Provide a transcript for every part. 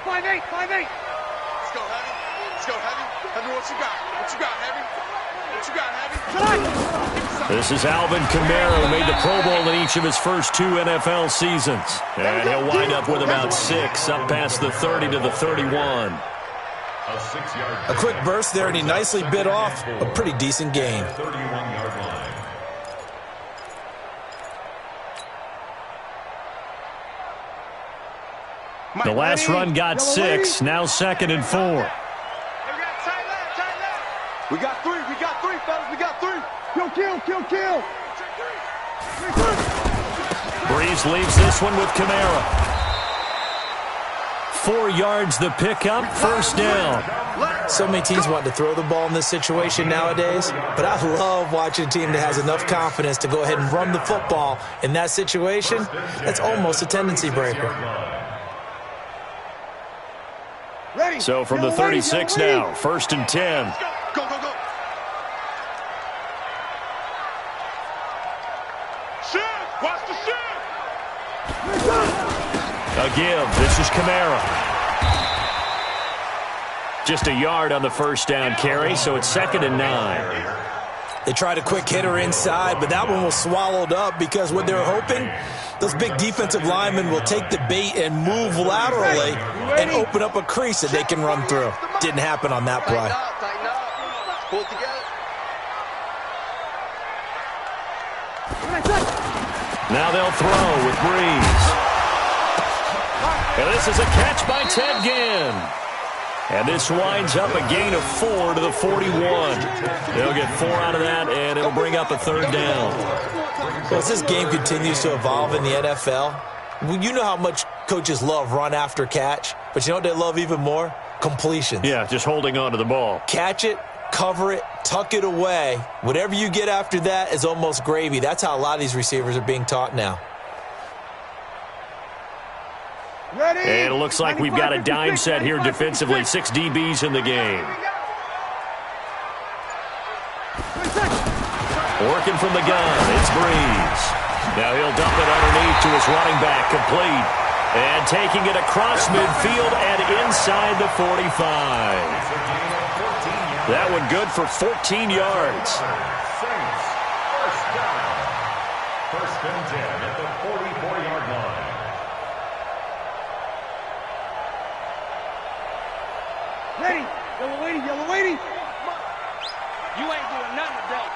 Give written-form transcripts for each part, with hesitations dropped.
5'8", 5'8". Let's go, Heavy. Let's go, Heavy. Heavy, what you got? What you got, Heavy? What you got, Heavy? This is Alvin Kamara, who made the Pro Bowl in each of his first 2 NFL seasons. And he'll wind up with about 6, up past the 30 to the 31. A quick burst there, and he nicely bit off a pretty decent gain. The last run got 6, now 2nd and 4. We got 3, fellas, we got 3. Kill. Breeze leaves this one with Kamara. 4 yards the pickup, first down. So many teams want to throw the ball in this situation nowadays, but I love watching a team that has enough confidence to go ahead and run the football in that situation. That's almost a tendency breaker. So from the 36 now, 1st and 10. Go. Watch the shit. A give. This is Kamara. Just a yard on the first down carry, so it's 2nd and 9. They tried a quick hitter inside, but that one was swallowed up because what they were hoping, those big defensive linemen will take the bait and move laterally and open up a crease that they can run through. Didn't happen on that play. Tighten up. Pull it together. Now they'll throw with Breeze. And this is a catch by Ted Ginn. And this winds up a gain of 4 to the 41. They'll get 4 out of that, and it'll bring up a 3rd down. Well, as this game continues to evolve in the NFL, you know how much coaches love run after catch, but you know what they love even more? Completions. Yeah, just holding on to the ball. Catch it, cover it, tuck it away. Whatever you get after that is almost gravy. That's how a lot of these receivers are being taught now. And it looks like we've got a dime set here defensively. 6 DBs in the game. Working from the gun, it's Breeze. Now he'll dump it underneath to his running back, complete. And taking it across midfield and inside the 45. That one good for 14 yards. First and 10 at the 44-yard line. Ready. Yellow lady. You ain't doing nothing today.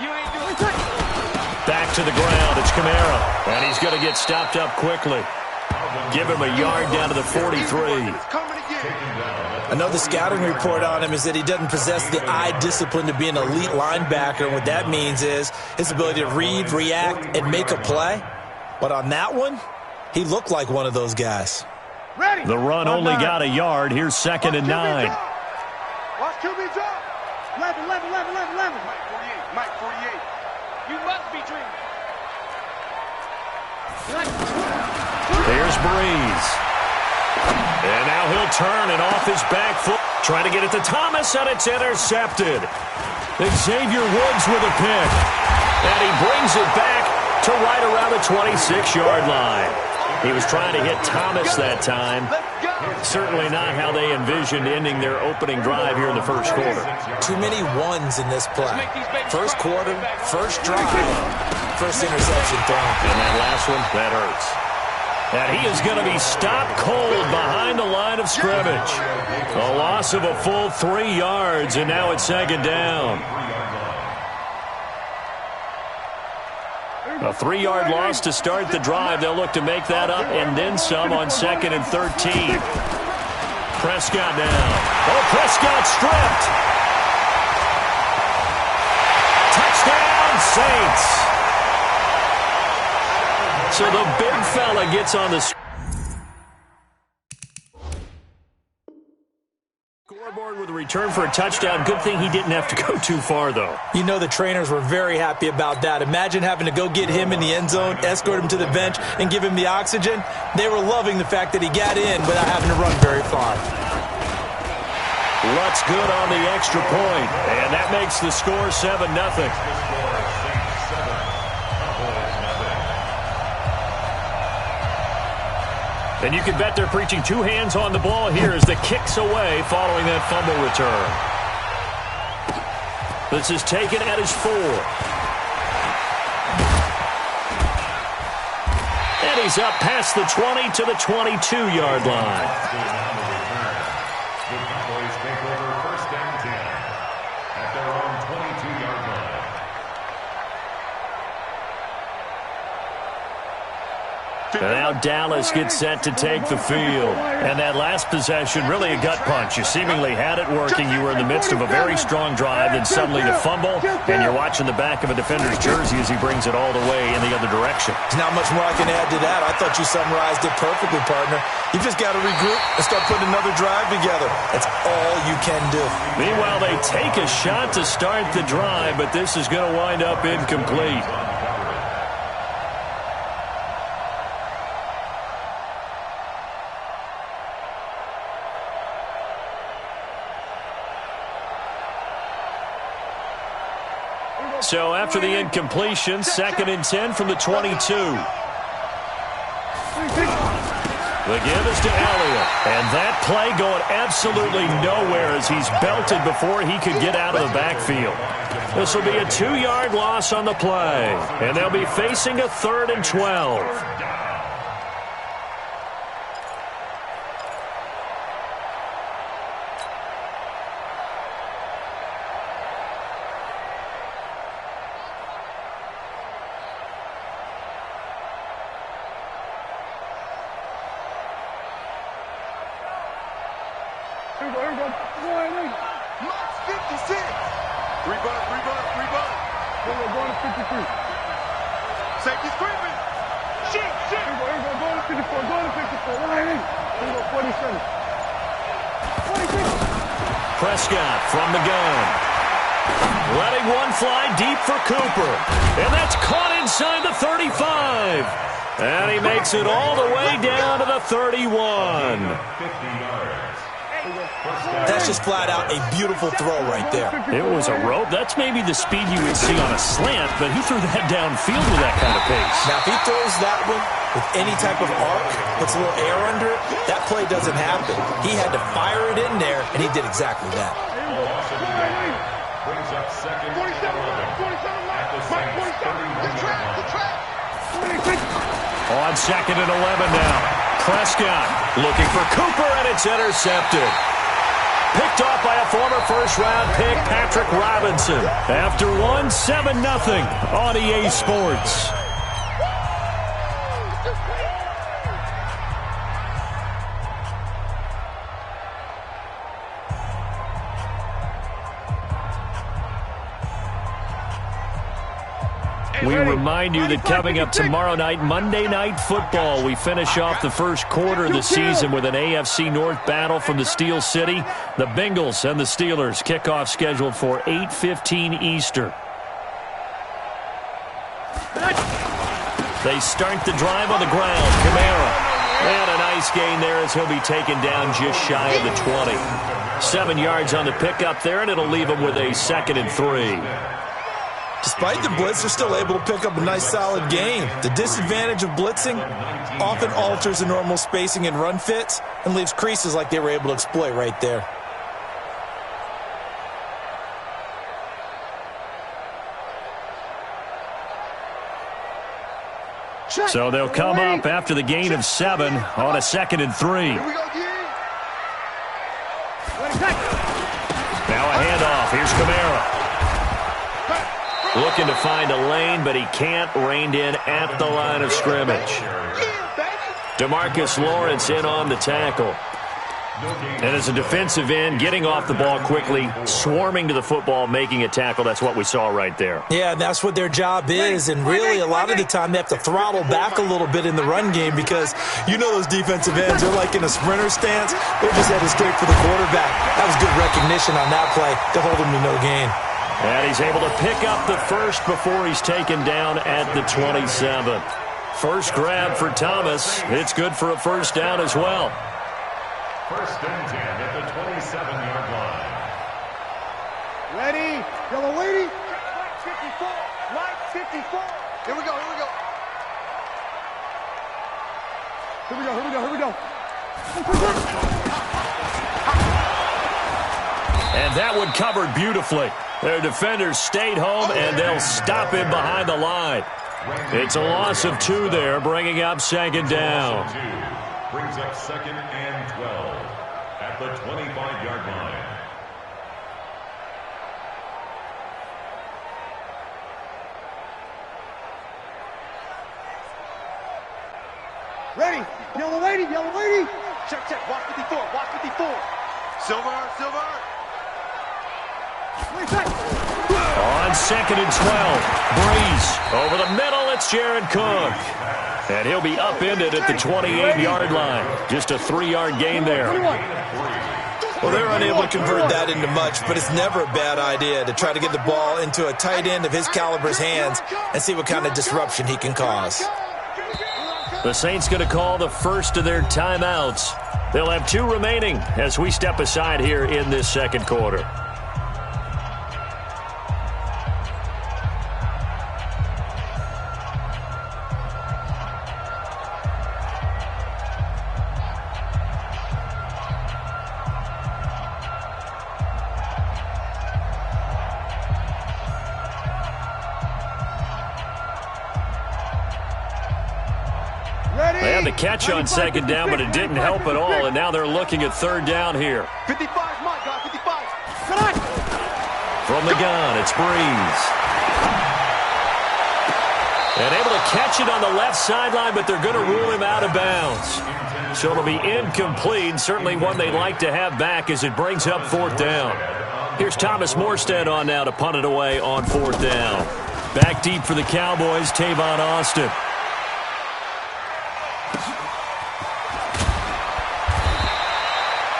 You ain't doing nothing. Back to the ground. It's Kamara. And he's going to get stopped up quickly. Give him a yard down to the 43. Another scouting report on him is that he doesn't possess the eye discipline to be an elite linebacker. And what that means is his ability to read, react, and make a play. But on that one, he looked like one of those guys. The run only got a yard. Here's 2nd and 9. Watch QB drop. 11. Mike 48. You must be dreaming. There's Breeze. And now he'll turn and off his back foot. Trying to get it to Thomas, and it's intercepted. Xavier Woods with a pick. And he brings it back to right around the 26-yard line. He was trying to hit Thomas that time. Certainly not how they envisioned ending their opening drive here in the first quarter. Too many ones in this play. First quarter, first drive, first interception thrown. And that last one, that hurts. And he is going to be stopped cold behind the line of scrimmage. A loss of a full 3 yards, and now it's 2nd down. A 3-yard loss to start the drive. They'll look to make that up and then some on 2nd and 13. Prescott now. Oh, Prescott stripped. Touchdown, Saints. So the big fella gets on the scoreboard with a return for a touchdown. Good thing he didn't have to go too far, though. You know the trainers were very happy about that. Imagine having to go get him in the end zone, escort him to the bench, and give him the oxygen. They were loving the fact that he got in without having to run very far. Lutz good on the extra point, and that makes the score 7-0. And you can bet they're preaching two hands on the ball here as the kick's away following that fumble return. This is taken at his 4. And he's up past the 20 to the 22-yard line. The Cowboys take over 1st and 10 at their own 22-yard line. And now Dallas gets set to take the field. And that last possession, really a gut punch. You seemingly had it working. You were in the midst of a very strong drive, then suddenly the fumble, and you're watching the back of a defender's jersey as he brings it all the way in the other direction. There's not much more I can add to that. I thought you summarized it perfectly, partner. You just got to regroup and start putting another drive together. That's all you can do. Meanwhile, they take a shot to start the drive, but this is going to wind up incomplete. So after the incompletion, 2nd and 10 from the 22. The give is to Elliott. And that play going absolutely nowhere as he's belted before he could get out of the backfield. This will be a 2-yard loss on the play. And they'll be facing a 3rd and 12. Prescott from the gun. Letting one fly deep for Cooper. And that's caught inside the 35. And he makes it all the way down to the 31. That's just flat out a beautiful throw right there. It was a rope. That's maybe the speed you would see on a slant, but he threw that downfield with that kind of pace. Now, if he throws that one with any type of arc, puts a little air under it, that play doesn't happen. He had to fire it in there, and he did exactly that. Brings up 2nd and 11 at the Saints' 31-yard line. On 2nd and 11 now. Prescott looking for Cooper, and it's intercepted. Picked off by a former first-round pick, Patrick Robinson. After one, 7-0 on EA Sports. We remind you that coming up tomorrow night, Monday Night Football, we finish off the first quarter of the season with an AFC North battle from the Steel City. The Bengals and the Steelers, kickoff scheduled for 8:15 Eastern. They start the drive on the ground. Kamara. And a nice gain there as he'll be taken down just shy of the 20. 7 yards on the pickup there, and it'll leave him with a 2nd and 3. Despite the blitz, they're still able to pick up a nice solid gain. The disadvantage of blitzing often alters the normal spacing and run fits and leaves creases like they were able to exploit right there. So they'll come up after the gain of 7 on a 2nd and 3. Now a handoff. Here's Kamara. Looking to find a lane, but he can't. Reined in at the line of scrimmage. DeMarcus Lawrence in on the tackle. And as a defensive end, getting off the ball quickly, swarming to the football, making a tackle. That's what we saw right there. Yeah, that's what their job is. And really, a lot of the time, they have to throttle back a little bit in the run game because you know those defensive ends, they're like in a sprinter stance. They're just headed straight for the quarterback. That was good recognition on that play to hold him to no gain. And he's able to pick up the first before he's taken down at the 27. First grab for Thomas. It's good for a first down as well. 1st and 10 at the 27-yard line. Ready? Yellow lady. Line 54. Line 54. Here we go. Here we go. Here we go, here we go, here we go. And that one covered beautifully. Their defenders stayed home, and they'll stop him behind the line. It's a loss of 2 there, bringing up second down. Brings up 2nd and 12 at the 25-yard line. Ready. Yellow lady, yellow lady. Check, check. Watch 54, watch 54. Silver, silver. On 2nd and 12, Breeze. Over the middle, it's Jared Cook. And he'll be upended at the 28-yard line. Just a 3-yard gain there. Well, they're unable to convert that into much, but it's never a bad idea to try to get the ball into a tight end of his caliber's hands and see what kind of disruption he can cause. The Saints going to call the first of their timeouts. They'll have 2 remaining as we step aside here in this second quarter. They had the catch on 2nd down, but it didn't help at all, and now they're looking at 3rd down here. 55, my God, 55. From the gun, it's Breeze. And able to catch it on the left sideline, but they're going to rule him out of bounds. So it'll be incomplete, certainly one they'd like to have back as it brings up 4th down. Here's Thomas Morstead on now to punt it away on 4th down. Back deep for the Cowboys, Tavon Austin.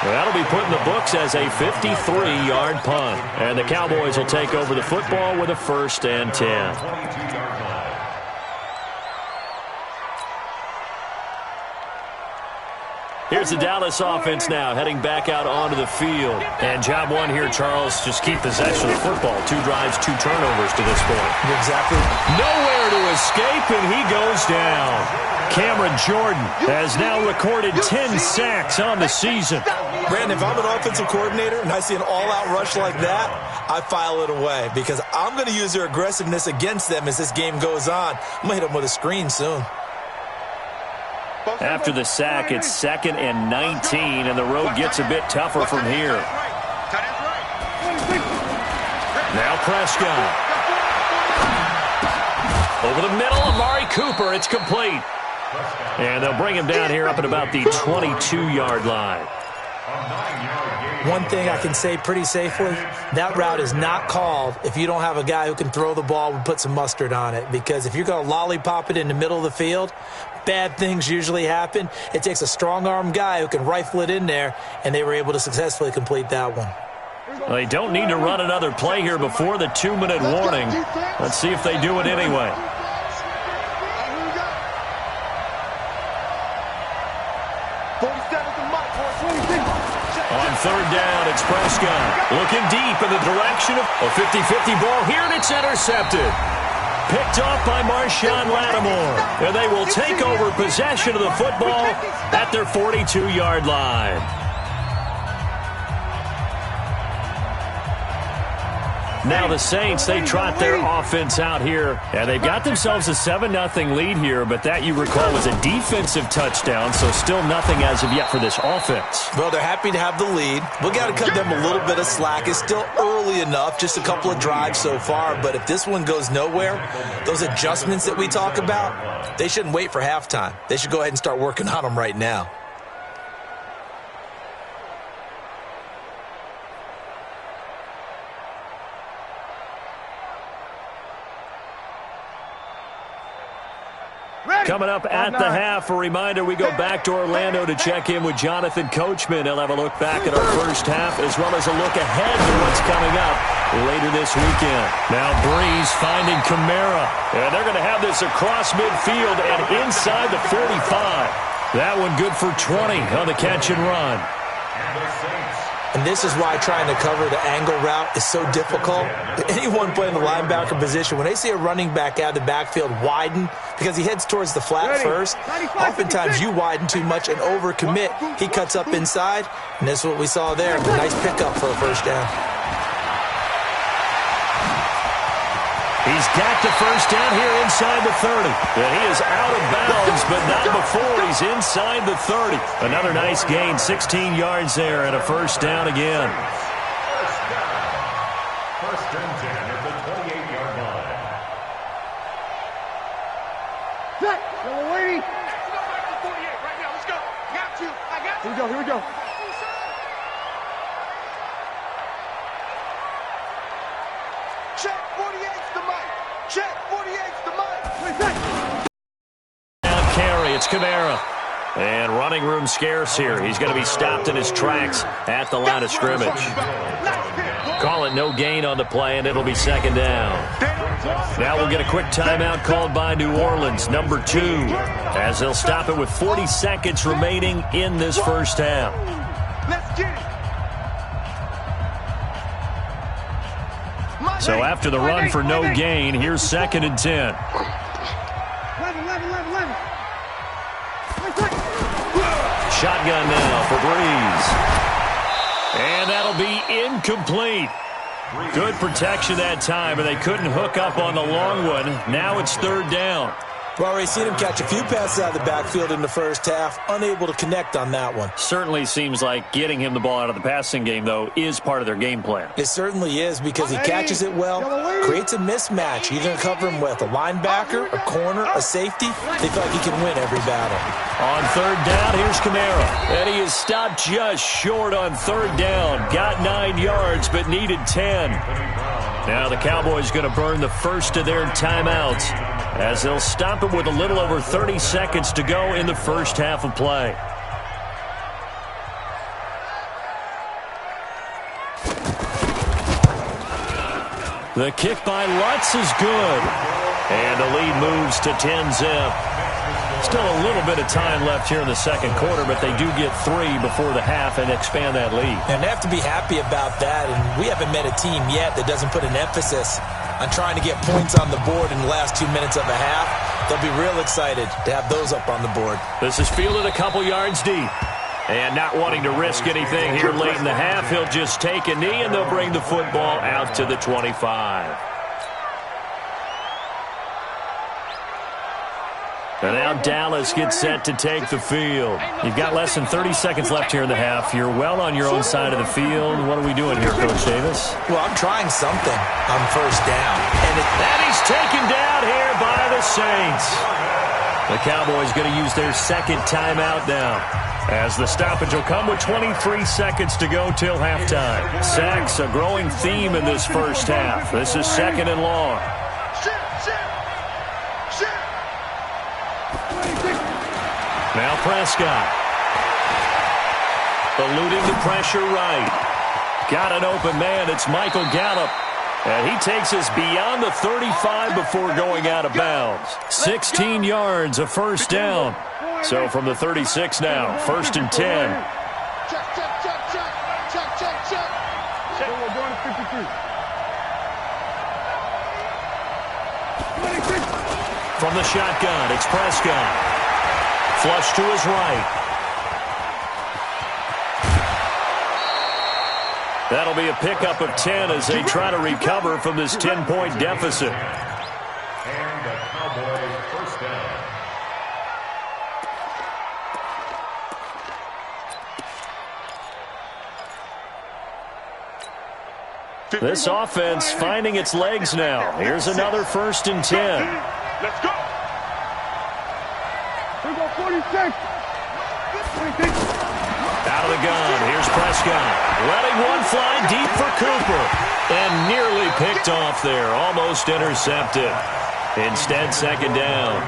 That'll be put in the books as a 53-yard punt. And the Cowboys will take over the football with a 1st and 10. Here's the Dallas offense now, heading back out onto the field. And job 1 here, Charles, just keep possession of the football. 2 drives, 2 turnovers to this point. Exactly. Nowhere to escape, and he goes down. Cameron Jordan has now recorded 10 sacks on the season. Brandon, if I'm an offensive coordinator and I see an all-out rush like that, I file it away because I'm going to use their aggressiveness against them as this game goes on. I'm going to hit them with a screen soon. After the sack, it's 2nd and 19, and the road gets a bit tougher from here. Now Prescott. Over the middle, Amari Cooper. It's complete. And they'll bring him down here up at about the 22-yard line. One thing I can say pretty safely, that route is not called if you don't have a guy who can throw the ball and put some mustard on it. Because if you're going to lollipop it in the middle of the field, bad things usually happen. It takes a strong-arm guy who can rifle it in there, and they were able to successfully complete that one. Well, they don't need to run another play here before the 2-minute warning. Let's see if they do it anyway. On 3rd down, it's Prescott. Looking deep in the direction of a 50-50 ball here, and it's intercepted. Picked off by Marshawn Lattimore. And they will take over possession of the football at their 42-yard line. Now the Saints, they trot their offense out here, and they've got themselves a 7-0 lead here, but that, you recall, was a defensive touchdown, so still nothing as of yet for this offense. Well, they're happy to have the lead. We've got to cut them a little bit of slack. It's still early enough, just a couple of drives so far, but if this one goes nowhere, those adjustments that we talk about, they shouldn't wait for halftime. They should go ahead and start working on them right now. Coming up at the half, a reminder, we go back to Orlando to check in with Jonathan Coachman. He'll have a look back at our first half as well as a look ahead to what's coming up later this weekend. Now Breeze finding Kamara, and they're going to have this across midfield and inside the 45. That one good for 20 on the catch and run. And the Saints And this is why trying to cover the angle route is so difficult. Anyone playing the linebacker position, when they see a running back out of the backfield widen because he heads towards the flat first, oftentimes you widen too much and overcommit. He cuts up inside, and that's what we saw there. Nice pickup for a first down. He's got the first down here inside the 30. And he is out of bounds, but not before he's inside the 30. Another nice gain, 16 yards there, and a first down again. First and 10 at the 28-yard line. Set. Yellow lady. Let's go back to 48 right now. Let's go. Got you. I got you. Here we go. Check 48's the mic. Check 48's the mic. Down carry, it's Kamara. And running room scarce here. He's going to be stopped in his tracks at the line of scrimmage. Call it no gain on the play, and it'll be second down. Now we'll get a quick timeout called by New Orleans, number 2, as they'll stop it with 40 seconds remaining in this first half. Let's get it. So after the run for no gain, here's second and 10. 11. Shotgun now for Breeze. And that'll be incomplete. Good protection that time, and they couldn't hook up on the long one. Now it's third down. Well, we've seen him catch a few passes out of the backfield in the first half, unable to connect on that one. Certainly seems like getting him the ball out of the passing game, though, is part of their game plan. It certainly is because he catches it well, creates a mismatch. You're going to cover him with a linebacker, a corner, a safety. They feel like he can win every battle. On third down, here's Kamara. And he is stopped just short on third down. Got 9 yards, but needed 10. Now the Cowboys going to burn the first of their timeouts as they'll stop it with a little over 30 seconds to go in the first half of play. The kick by Lutz is good. And the lead moves to 10-zip. Still a little bit of time left here in the second quarter, but they do get 3 before the half and expand that lead. And they have to be happy about that, and we haven't met a team yet that doesn't put an emphasis on trying to get points on the board in the last 2 minutes of a half. They'll be real excited to have those up on the board. This is fielded a couple yards deep. And not wanting to risk anything here late in the half, he'll just take a knee, and they'll bring the football out to the 25. And now Dallas gets set to take the field. You've got less than 30 seconds left here in the half. You're well on your own side of the field. What are we doing here, Coach Davis? Well, I'm trying something on first down. And he's taken down here by the Saints. The Cowboys going to use their second timeout now, as the stoppage will come with 23 seconds to go till halftime. Sacks, a growing theme in this first half. This is second and long. Now Prescott. Eluding the pressure right. Got an open man. It's Michael Gallup. And he takes us beyond the 35 before going out of bounds. 16 yards, a first down. So from the 36 now, first and 10. Check. We're going to 53. From the shotgun, it's Prescott. Flush to his right. That'll be a pickup of 10 as they try to recover from this 10-point deficit. And the Cowboys first down. This offense finding its legs now. Here's another first and 10. Let's go. Here we go, 46. Out of the gun, here's Prescott. Letting one fly deep for Cooper. And nearly picked off there. Almost intercepted. Instead, second down.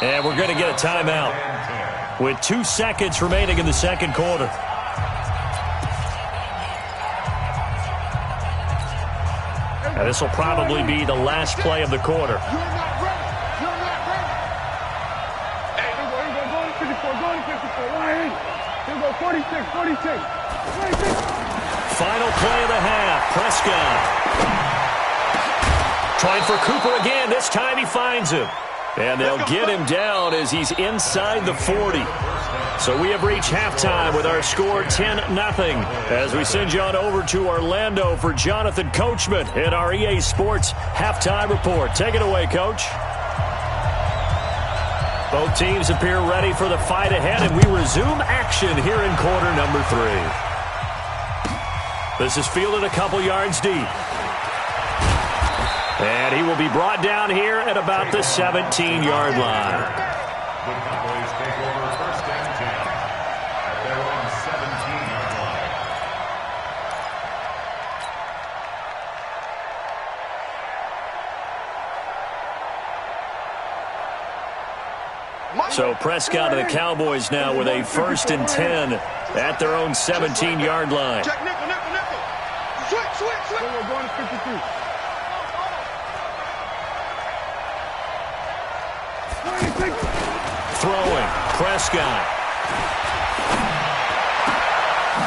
And we're going to get a timeout with 2 seconds remaining in the second quarter. And this will probably be the last play of the quarter. Here we go, 48. Final play of the half. Prescott trying for Cooper again. This time he finds him. And they'll get him down as he's inside the 40. So we have reached halftime with our score 10-0. As we send you on over to Orlando for Jonathan Coachman in our EA Sports Halftime Report. Take it away, Coach. Both teams appear ready for the fight ahead, and we resume action here in quarter number 3. This is fielded a couple yards deep. And he will be brought down here at about the 17-yard line. The Cowboys take over first and 10 at their own 17-yard line. So Prescott and the Cowboys now with a first and 10 at their own 17-yard line. Check nickel, nickel, nickel. Switch. We're going to 53. Throwing, Prescott.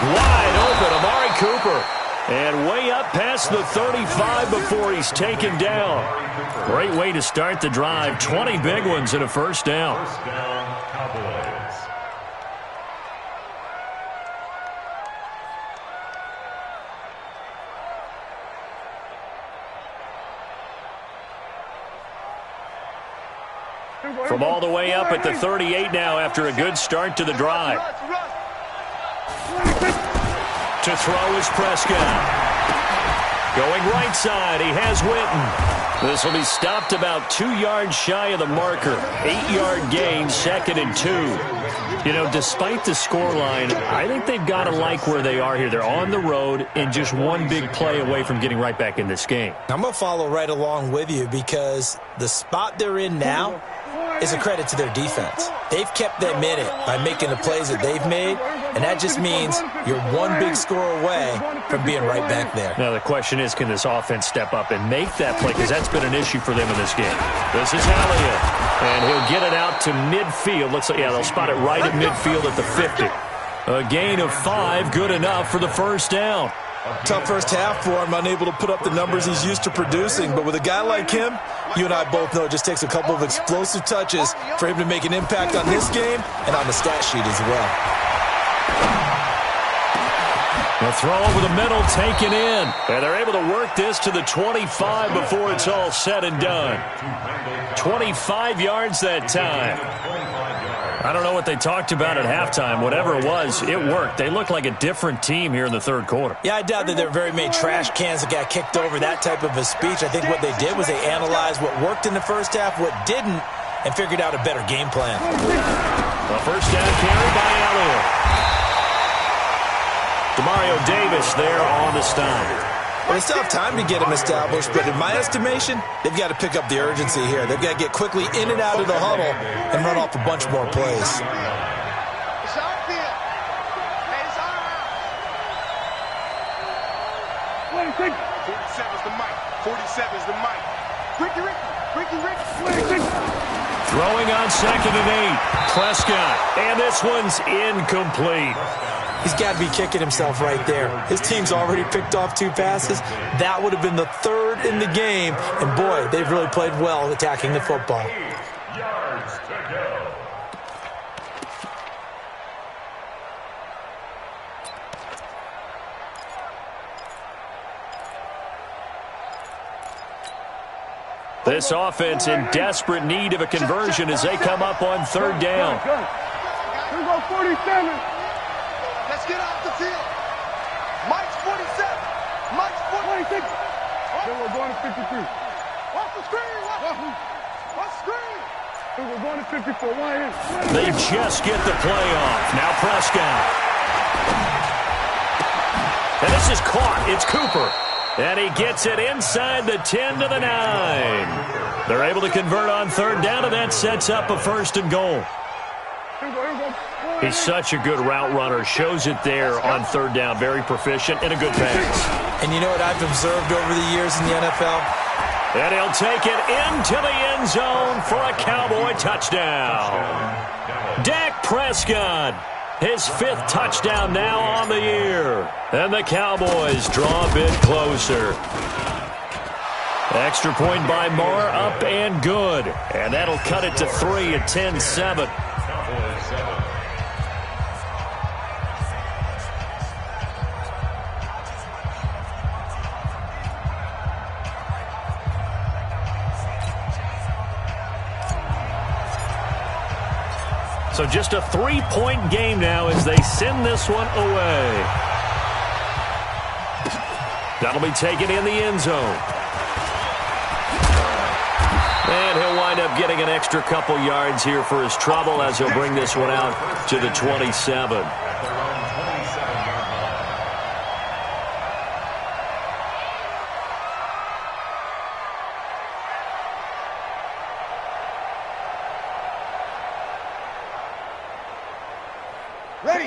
Wide open, Amari Cooper. And way up past the 35 before he's taken down. Great way to start the drive. 20 big ones and a first down. First down, Cowboys. From all the way up at the 38 now after a good start to the drive. To throw is Prescott. Going right side, he has Witten. This will be stopped about 2 yards shy of the marker. 8-yard gain, 2nd and 2. You know, despite the scoreline, I think they've got to like where they are here. They're on the road and just one big play away from getting right back in this game. I'm going to follow right along with you because the spot they're in now is a credit to their defense. They've kept them in it by making the plays that they've made, and that just means you're one big score away from being right back there. Now the question is, can this offense step up and make that play? Because that's been an issue for them in this game. This is Elliott, and he'll get it out to midfield. Looks like, yeah, they'll spot it right at midfield at the 50. A gain of 5, good enough for the first down. Tough first half for him, unable to put up the numbers he's used to producing. But with a guy like him, you and I both know it just takes a couple of explosive touches for him to make an impact on this game and on the stat sheet as well. The throw over the middle taken in. And they're able to work this to the 25 before it's all said and done. 25 yards that time. I don't know what they talked about at halftime. Whatever it was, it worked. They looked like a different team here in the third quarter. Yeah, I doubt that there were very many trash cans that got kicked over, that type of a speech. I think what they did was they analyzed what worked in the first half, what didn't, and figured out a better game plan. The first down carry by Elliott. Demario Davis there on the stop. Well, they still have time to get him established, but in my estimation, they've got to pick up the urgency here. They've got to get quickly in and out of the huddle and run off a bunch more plays. It's our field. Hey, it's our house. 47's the mic. 47's the mic. Ricky. Throwing on 2nd and 8. Prescott. And this one's incomplete. He's got to be kicking himself right there. His team's already picked off 2 passes. That would have been the 3rd in the game. And, boy, they've really played well attacking the football. 8 yards to go. This offense in desperate need of a conversion as they come up on 3rd down. Here we go, 47. Let's get off the field. Mike's 47. Mike's 46. Then we're going to 53. Watch the screen. Watch the screen. Then we're going to 54. They just get the play off. Now Prescott. And this is caught. It's Cooper. And he gets it inside the 10 to the 9. They're able to convert on 3rd down, and that sets up a 1st and goal. He's such a good route runner. Shows it there on 3rd down. Very proficient and a good pass. And you know what I've observed over the years in the NFL? And he'll take it into the end zone for a Cowboy touchdown. Dak Prescott. His 5th touchdown now on the year. And the Cowboys draw a bit closer. Extra point by Moore, up and good. And that'll cut it to 3 at 10-7. So just a 3-point game now as they send this one away. That'll be taken in the end zone. And he'll wind up getting an extra couple yards here for his trouble as he'll bring this one out to the 27.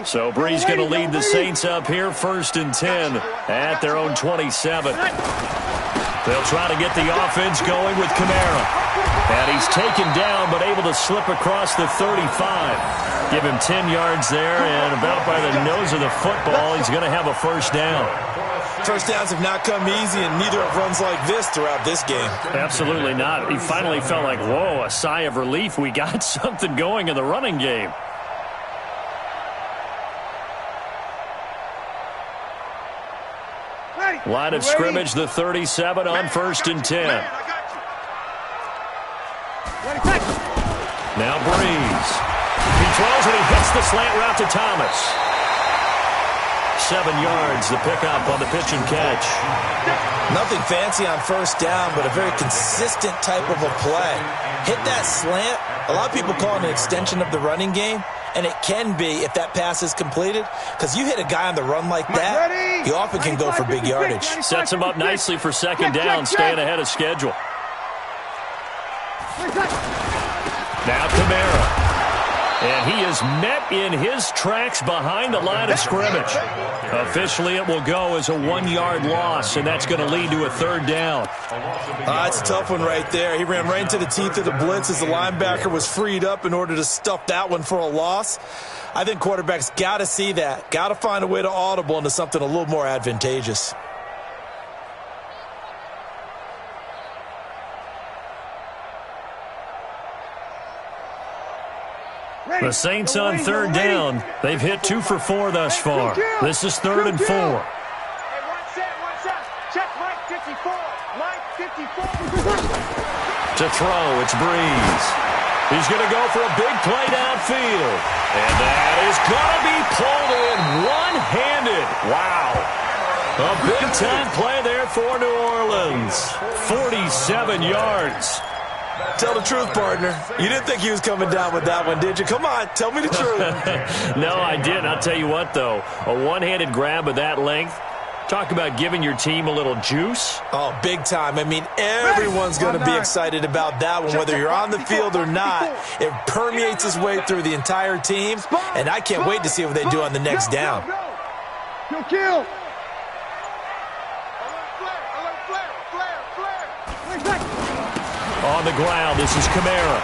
So Bree's going to lead the Saints up here 1st and 10 at their own 27. They'll try to get the offense going with Kamara. And he's taken down but able to slip across the 35. Give him 10 yards there, and about by the nose of the football, he's going to have a 1st down. First downs have not come easy, and neither have runs like this throughout this game. Absolutely not. He finally felt like, whoa, a sigh of relief. We got something going in the running game. Line of scrimmage, the 37 on 1st and 10. Now Breeze. He throws and he hits the slant route to Thomas. 7 yards, the pickup on the pitch and catch. Nothing fancy on 1st down, but a very consistent type of a play. Hit that slant. A lot of people call it an extension of the running game. And it can be if that pass is completed, because you hit a guy on the run like that, he often can go for big yardage. Sets him up nicely for 2nd down, staying ahead of schedule. Now Kamara. And he is met in his tracks behind the line of scrimmage. Officially, it will go as a 1-yard loss, and that's going to lead to a 3rd down. It's a tough one right there. He ran right into the teeth of the blitz as the linebacker was freed up in order to stuff that one for a loss. I think quarterbacks got to see that. Got to find a way to audible into something a little more advantageous. The Saints on 3rd down. They've hit 2 for 4 thus far. This is 3rd and 4. To throw, it's Breeze. He's going to go for a big play downfield. And that is going to be pulled in one-handed. Wow. A big-time play there for New Orleans. 47 yards. Tell the truth, partner. You didn't think he was coming down with that one, did you? Come on, tell me the truth. No, I didn't. I'll tell you what, though. A one-handed grab of that length. Talk about giving your team a little juice. Oh, big time. I mean, everyone's going to be excited about that one, whether you're on the field or not. It permeates its way through the entire team, and I can't wait to see what they do on the next down. Kill. On the ground, this is Kamara.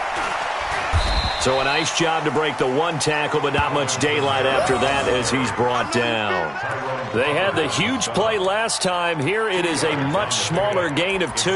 So a nice job to break the 1 tackle, but not much daylight after that as he's brought down. They had the huge play last time. Here it is a much smaller gain of 2.